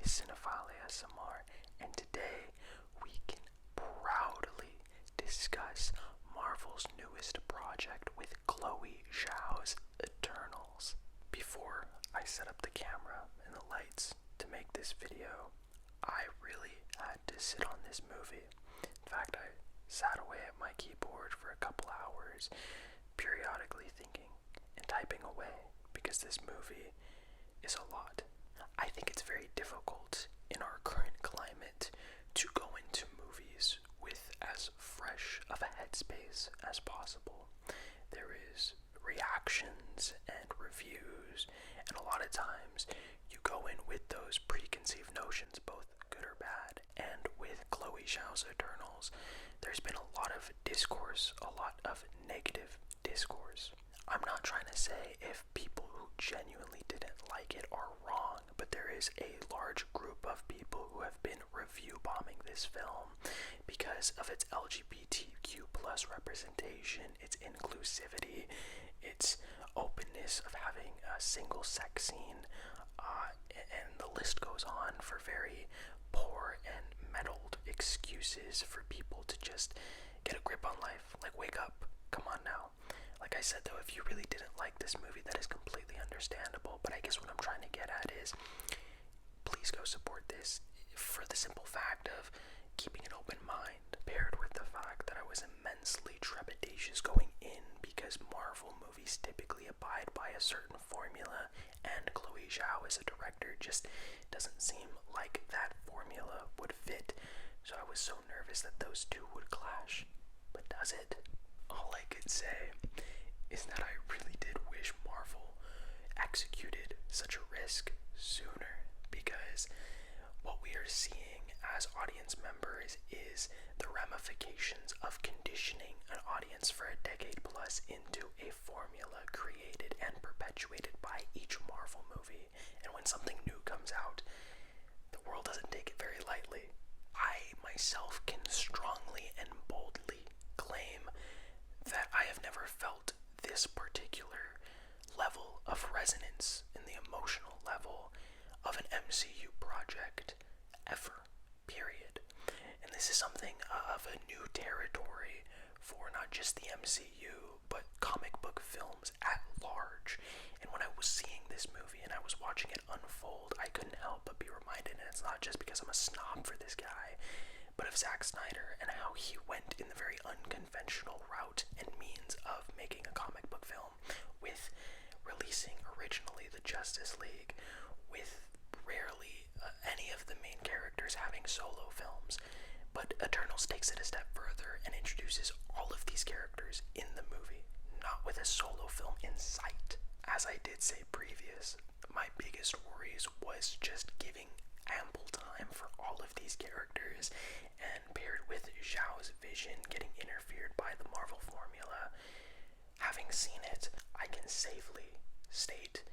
is Cinephile ASMR, and today we can proudly discuss Marvel's newest project with Chloe Zhao's Eternals. Before I set up the camera and the lights to make this video, I really had to sit on this movie. In fact, I sat away at my keyboard for a couple hours, periodically thinking and typing away, because this movie is a lot. I think it's very difficult in our current climate to go into movies with as fresh of a headspace as possible. There is reactions and reviews, and a lot of times you go in with those preconceived notions, both good or bad. And with Chloe Zhao's Eternals, there's been a lot of discourse, a lot of negative discourse. I'm not trying to say if people who genuinely didn't like it are wrong, but there is a large group of people who have been review bombing this film because of its LGBTQ plus representation, its inclusivity, its openness of having a single sex scene, and the list goes on for very poor and meddled excuses for people to just get a grip on life. Like, wake up, come on now. Like I said though, if you really didn't like this movie, that is completely understandable, but I guess what I'm trying to get at is, please go support this for the simple fact of keeping an open mind, paired with the fact that I was immensely trepidatious going in, because Marvel movies typically abide by a certain formula, and Chloe Zhao as a director just doesn't seem like that formula would fit, so I was so nervous that those two would clash. But does it? All I could say is that I really did wish Marvel executed such a risk sooner, because what we are seeing as audience members is the ramifications of conditioning an audience for a decade plus into a formula created and perpetuated by each Marvel movie. And when something new comes out, the world doesn't take it very lightly. I myself can strongly and boldly claim that I have never felt this particular level of resonance in the emotional level of an MCU project ever, period. And this is something of a new territory for not just the MCU, but comic book films at large. And when I was seeing this movie and I was watching it unfold, I couldn't help but be reminded, and it's not just because I'm a snob for this guy, but of Zack Snyder and how he went in the very unconventional route and means of making a comic book film, with releasing originally the Justice League, with rarely any of the main characters having solo films. But Eternals takes it a step further and introduces all of these characters in the movie, not with a solo film in sight. As I did say previous, my biggest worries was just giving ample time for all of these characters, and paired with Zhao's vision getting interfered by the Marvel formula. Having seen it, I can safely state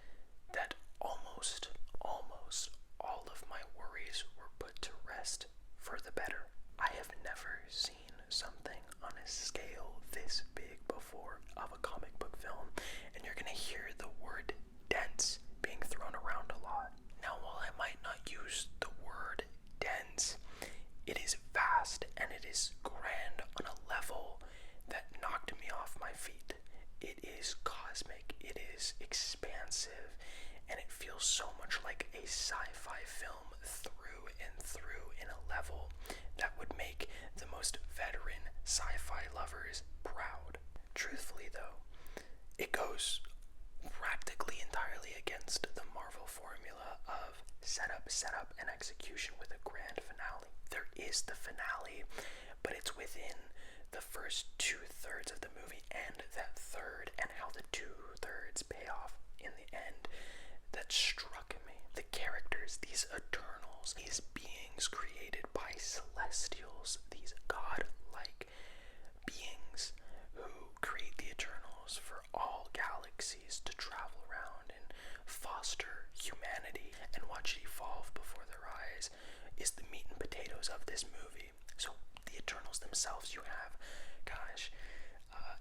that almost all of my worries were put to rest for the better. I have never seen something on a scale this big before of a comic book film, and you're gonna hear the word dense being thrown around a lot. Now, while I might not use the word dense, it is vast and it is grand on a level that knocked me off my feet. It is cosmic, it is expansive, and it feels so much like a sci-fi film through and through, in a level that would make the most veteran sci-fi lovers proud. Truthfully though, it goes practically entirely against the Marvel formula of setup, and execution with a grand finale. There is the finale, but it's within the first 2/3 of the movie, and that third, and how the 2/3 pay off in the end, that struck me. The characters, these Eternals, these beings created by Celestials, these god-like beings who create the Eternals for all galaxies to travel around and foster humanity and watch it evolve before their eyes, is the meat and potatoes of this movie. So the Eternals themselves, you have,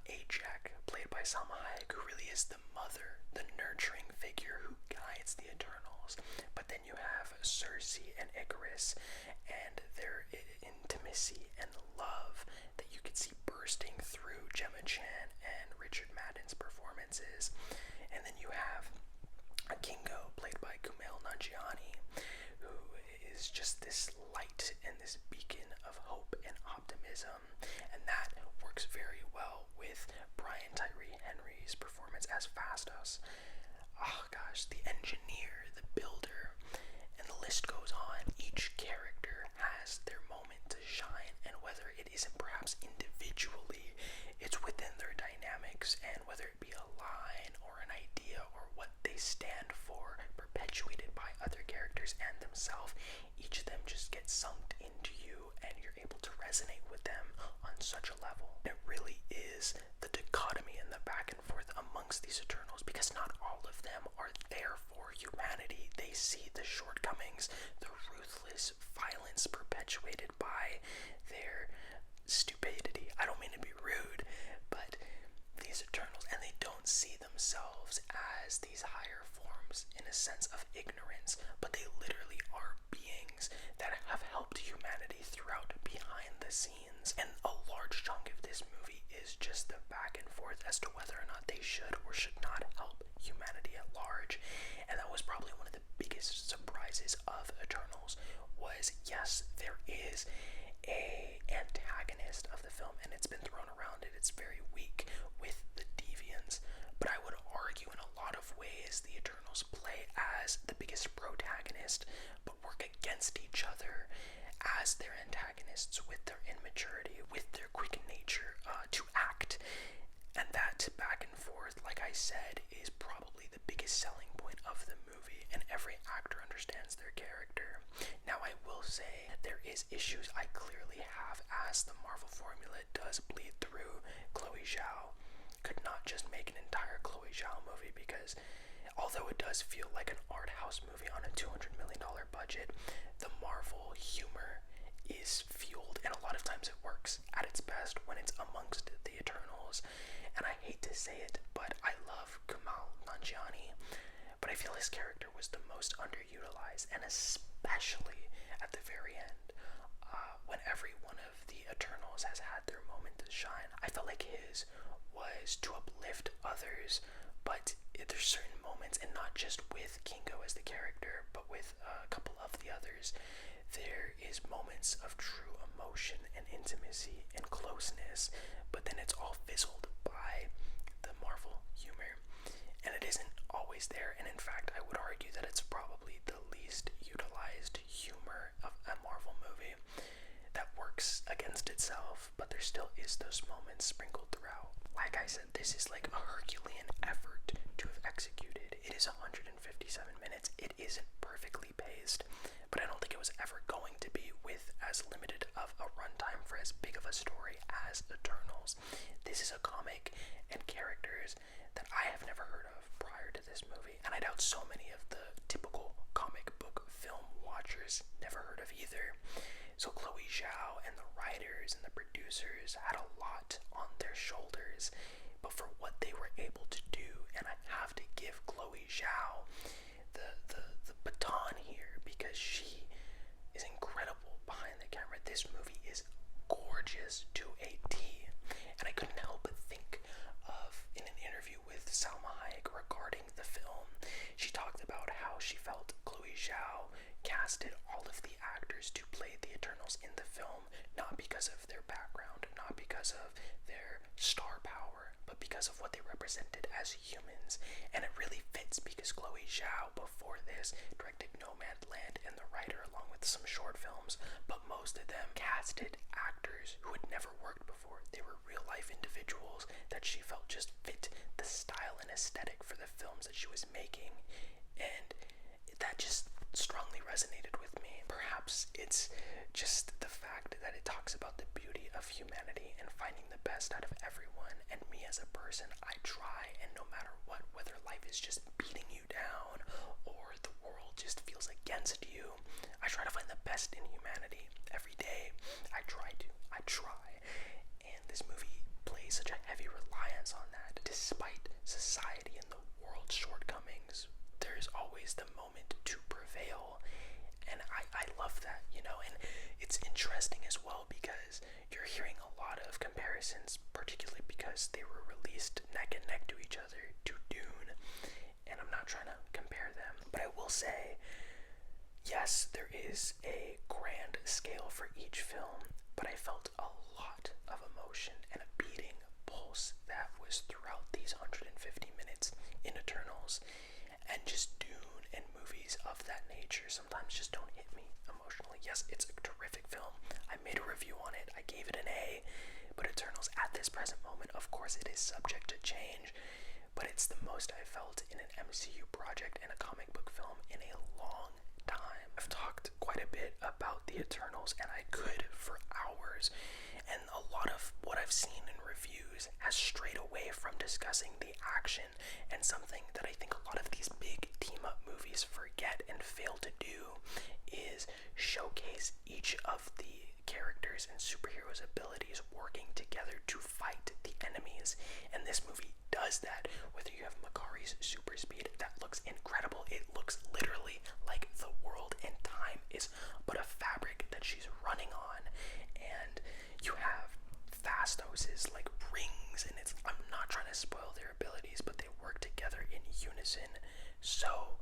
Ajak, played by Salma Hayek, who really is the mother, the nurturing figure who guides the Eternals. But then you have Cersei and Icarus and their intimacy and love that you could see bursting through Gemma Chan and Richard Madden's performances. And then you have Kingo, played by Kumail Nanjiani, who is just this light and this beacon of hope and optimism, and that works very well with Brian Tyree Henry's performance as Phastos. Oh gosh, the engineer, the builder, and the list goes on. Each character has their moment to shine, and whether it isn't perhaps individually, it's within their dynamics, and whether it be a line or an idea or what they stand for, perpetuated by other characters and themselves, each of them just gets sunk into you, and you're able to resonate with them on such a level. It really is the dichotomy and the back and forth amongst these Eternals, because not all of them are there for humanity. They see the shortcomings, the ruthless violence perpetuated by their stupidity. I don't mean to be rude, but these Eternals, and they don't see themselves as these higher forms in a sense of ignorance, but they literally are beings that have helped humanity throughout behind the scenes. And a large chunk of this movie is just the back and forth as to whether or not they should or should not help humanity at large. And that was probably one of the biggest surprises of Eternals, was yes, there is a antagonist of the film, and it's been thrown around it. It's very weak with the deviants, but I would argue in a lot of ways the Eternals play as the biggest protagonist, but work against each other as their antagonists with their immaturity, with their quick nature to act. And that back and forth, like I said, is probably the biggest selling point of the movie, and every actor understands their character. Now, I will say there is issues I clearly have, as the Marvel formula does bleed through. Chloe Zhao could not just make an entire Chloe Zhao movie, because although it does feel like an art house movie on a $200 million budget, the Marvel humor is fueled, and a lot of times it works at its best when it's amongst the Eternals. And I hate to say it, but I love Kumail Nanjiani, but I feel his character was the most underutilized, and especially at the very end, when every one of the Eternals has had their moment to shine. I felt like his was to uplift others, but there's certain moments, and not just with Kingo as the character, but with a couple of the others, there is moments of true emotion and intimacy and closeness, but then it's all fizzled by the Marvel humor, and it isn't always there. And in fact, I would argue that it's probably the least utilized humor of a Marvel movie that works against itself, but there still is those moments sprinkled throughout. Like I said, this is like a Herculean effort to have executed. It is 157 minutes. It isn't perfectly paced, but I don't think it was ever going to be with as limited of a runtime for as big of a story as Eternals. This is a comic and characters that I have never heard of prior to this movie, and I doubt so many of the typical comic book film watchers never heard of either. So Chloe Zhao and the writers and the producers had a lot on their shoulders, but for what they were able to do, and I have to give Chloe Zhao the baton here, because she is incredible behind the camera. This movie is gorgeous to a T, and I couldn't help but think of, in an interview with Salma Hayek regarding the film, she talked about how she felt Chloe Zhao casted all of the actors to play the Eternals in the film, not because of their background, not because of their star power, but because of what they represented as humans. And it really fits, because Chloe Zhao, before this, directed Nomadland and The Writer, along with some short films, but most of them casted actors who had never worked before. They were real life individuals that she felt just fit the style and aesthetic for the films that she was making, and that just strongly resonated with me. Perhaps it's just the fact that it talks about the beauty of humanity and finding the best out of everyone, and me as a person, I try, and no matter what, whether life is just beating you down or the world just feels against you, I try to find the best in humanity every day. I try, and this movie plays such a heavy reliance on that. Despite society and the world's shortcomings, there's always the moment to prevail, and it's interesting as well because you're hearing a lot of comparisons, particularly because they were released neck and neck to each other, to Dune, and I'm not trying to compare them, but I will say, yes, there is a grand scale for each film, but I felt a lot of emotion and a beating pulse that was throughout these 150 minutes in Eternals, and just Dune and movies of that nature sometimes just don't hit me emotionally. Yes, it's a terrific film. I made a review on it. I gave it an A, but Eternals at this present moment, of course, it is subject to change, but it's the most I felt in an MCU project and a comic book film in a long time. I've talked quite a bit about the Eternals, and I could for hours, and a lot of what I've seen in reviews has strayed away from discussing the action, and something that I think a lot of these big team-up movies forget and fail to do is showcase each of the characters and superheroes' abilities working together to fight the enemies, and this movie does that. Whether you have Makari's super speed, that looks incredible. It looks literally like the world and time is but a fabric that she's running on, and you have Phastos's like rings, and I'm not trying to spoil their abilities, but they work together in unison so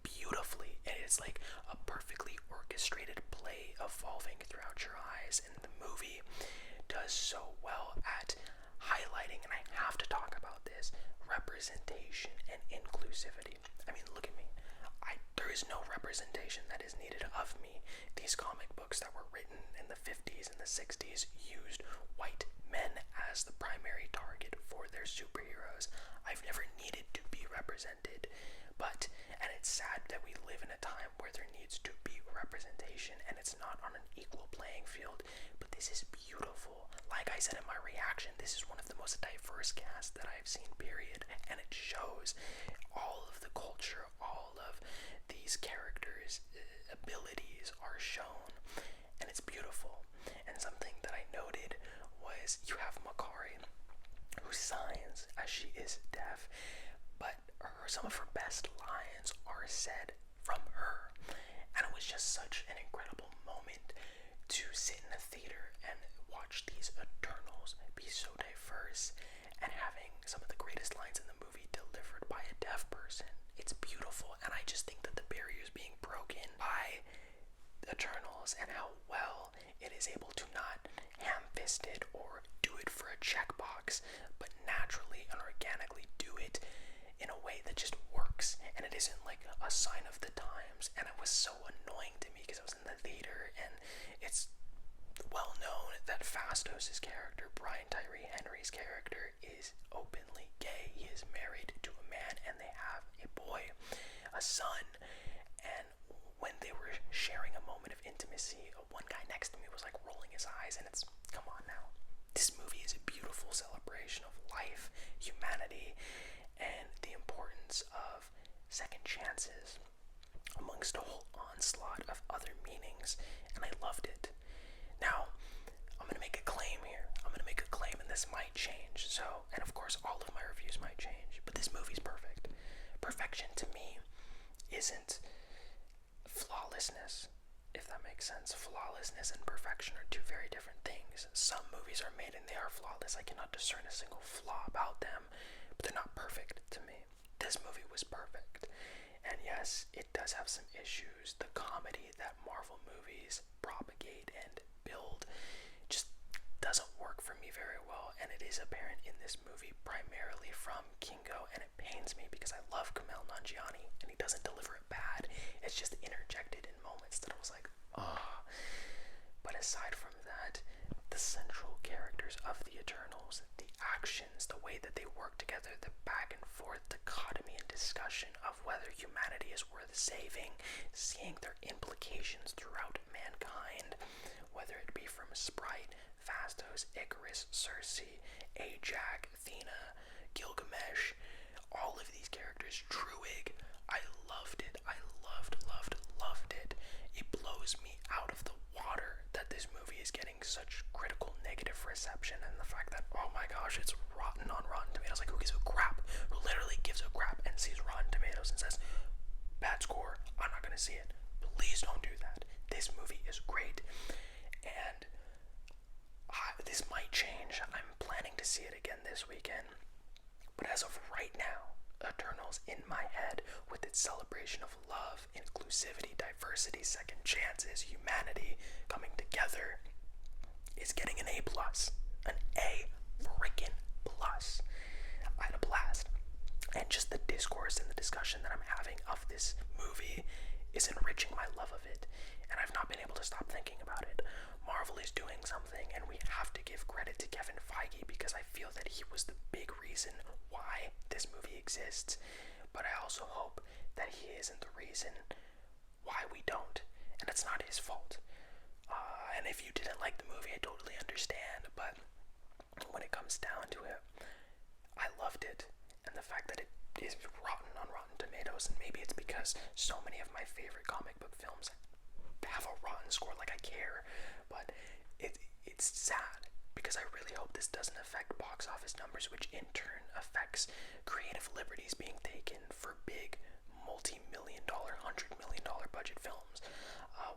beautifully, and it's like a perfectly orchestrated play evolving throughout your eyes, and the movie does so well at highlighting, and I have to talk about this, representation and inclusivity. I mean, look at me. There is no representation that is needed of me. These comic books that were written in the 50s and the 60s used white men as the primary target for their superheroes. I've never needed to be represented, and it's sad that we live in a time where there needs to be representation and it's not on an equal playing field, but this is beautiful. Like I said in my reaction, this is one of the most diverse casts that I've seen, period, and it shows all of the culture, all of these characters' abilities are shown, and it's beautiful. And something that I noted was you have Makari, who signs as she is deaf, but some of her best lines are said from her, and it was just such an incredible moment to sit in a theater and watch these Eternals be so diverse and having some of the greatest lines in the movie delivered by a deaf person. It's beautiful, and I just think that the barriers being broken by Eternals and how well it is able to not ham-fisted or do it for a checkbox, but naturally and organically do it in a way that just works, and it isn't like a sign of the times. And it was so annoying to me because I was in the theater, and it's well known that Phastos' character, Brian Tyree Henry's character, is openly gay. He is married to a man, and they have a boy, a son. And when they were sharing a moment of intimacy, one guy next to me was like rolling his eyes, and it's, come on now. This movie is a beautiful celebration of life, humanity, and the importance of second chances amongst a whole onslaught of other meanings, and I loved it. Now, I'm going to make a claim here. I'm going to make a claim, and this might change. So, and of course, all of my reviews might change, but this movie's perfect. Perfection to me isn't flawlessness, if that makes sense. Flawlessness and perfection are two very different things. Some movies are made and they are flawless. I cannot discern a single flaw about them, but they're not perfect to me. This movie was perfect. And yes, it does have some issues. The comedy that Marvel movies propagate and build just doesn't work for me very well, and it is apparent in this movie primarily from Kingo, and it pains me because I love Kumail Nanjiani, and he doesn't deliver it bad. It's just interjected in moments that I was like, oh. But aside from that, the central characters of the Eternals, the actions, the way that they work together, the back and forth dichotomy and discussion of whether humanity is worth saving, seeing their implications throughout mankind, whether it be from Sprite, Phastos, Icarus, Cersei, Ajak, Athena, Gilgamesh, all of these characters, Druig. I loved it. I loved it. It blows me out of the water that this movie is getting such critical negative reception, and the fact that, oh my gosh, it's rotten on Rotten Tomatoes. Like, who gives a crap? Who literally gives a crap and sees Rotten Tomatoes and says, bad score, I'm not gonna see it. Please don't do that. This movie is great, this weekend. But as of right now, Eternals in my head, with its celebration of love, inclusivity, diversity, second chances, humanity coming together, is getting an A+. An A freaking plus. I had a blast. And just the discourse and the discussion that I'm having of this movie is enriching my love of it. And I've not been able to stop thinking about it. Marvel is doing something, and we have to give credit to Kevin Feige because I feel that he was the big reason why this movie exists. But I also hope that he isn't the reason why we don't. And it's not his fault. And if you didn't like the movie, I totally understand. But when it comes down to it, I loved it. And the fact that it is rotten on Rotten Tomatoes, and maybe it's because so many of my favorite comic book films have a rotten score, like I care, but it's sad because I really hope this doesn't affect box office numbers, which in turn affects creative liberties being taken for big multi-million dollar, $100 million budget films.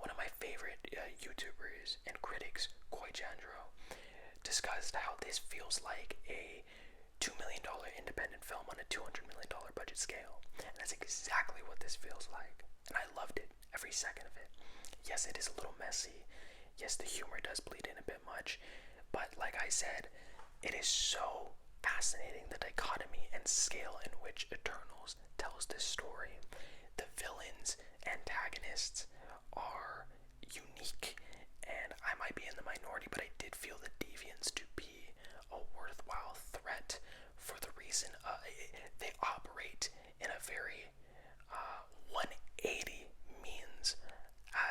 One of my favorite YouTubers and critics, Koi Chandro, discussed how this feels like a $2 million independent film on a $200 million budget scale. And that's exactly what this feels like. And I loved it, every second of it. Yes, it is a little messy. Yes, the humor does bleed in a bit much. But like I said, it is so fascinating, the dichotomy and scale in which Eternals tells this story. The villains, antagonists are unique. And I might be in the minority, but I did feel the deviants to be a worthwhile threat for the reason they operate in a very 180 means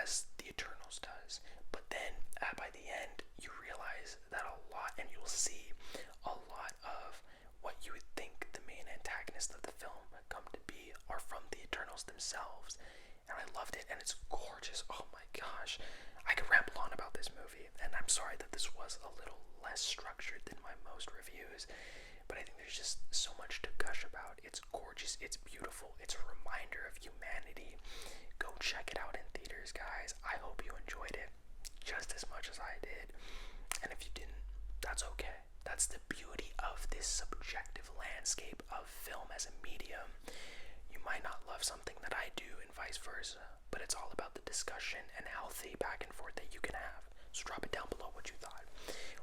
as the Eternals does. But then by the end, you realize that a lot, and you'll see a lot of what you would think the main antagonists of the film come to be are from the Eternals themselves. And I loved it, and it's gorgeous. Oh my gosh. I could ramble on about this movie, and I'm sorry that this was a little less structured than my most reviews, but I think there's just so much to gush about. It's gorgeous, it's beautiful, it's a reminder of humanity. Go check it out in theaters, guys. I hope you enjoyed it just as much as I did, and if you didn't, that's okay. That's the beauty of this subjective landscape of film as a medium. You might not love something that I do and vice versa, but it's all about the discussion and healthy back and forth that you can have. So drop it down below what you thought.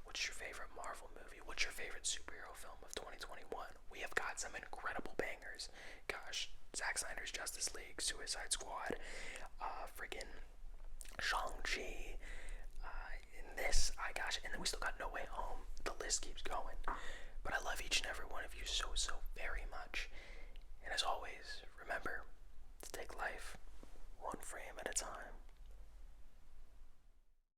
What's your favorite Marvel movie? What's your favorite superhero film of 2021? We have got some incredible bangers. Gosh, Zack Snyder's Justice League, Suicide Squad, friggin' Shang-Chi, and then we still got No Way Home. The list keeps going. But I love each and every one of you so very much.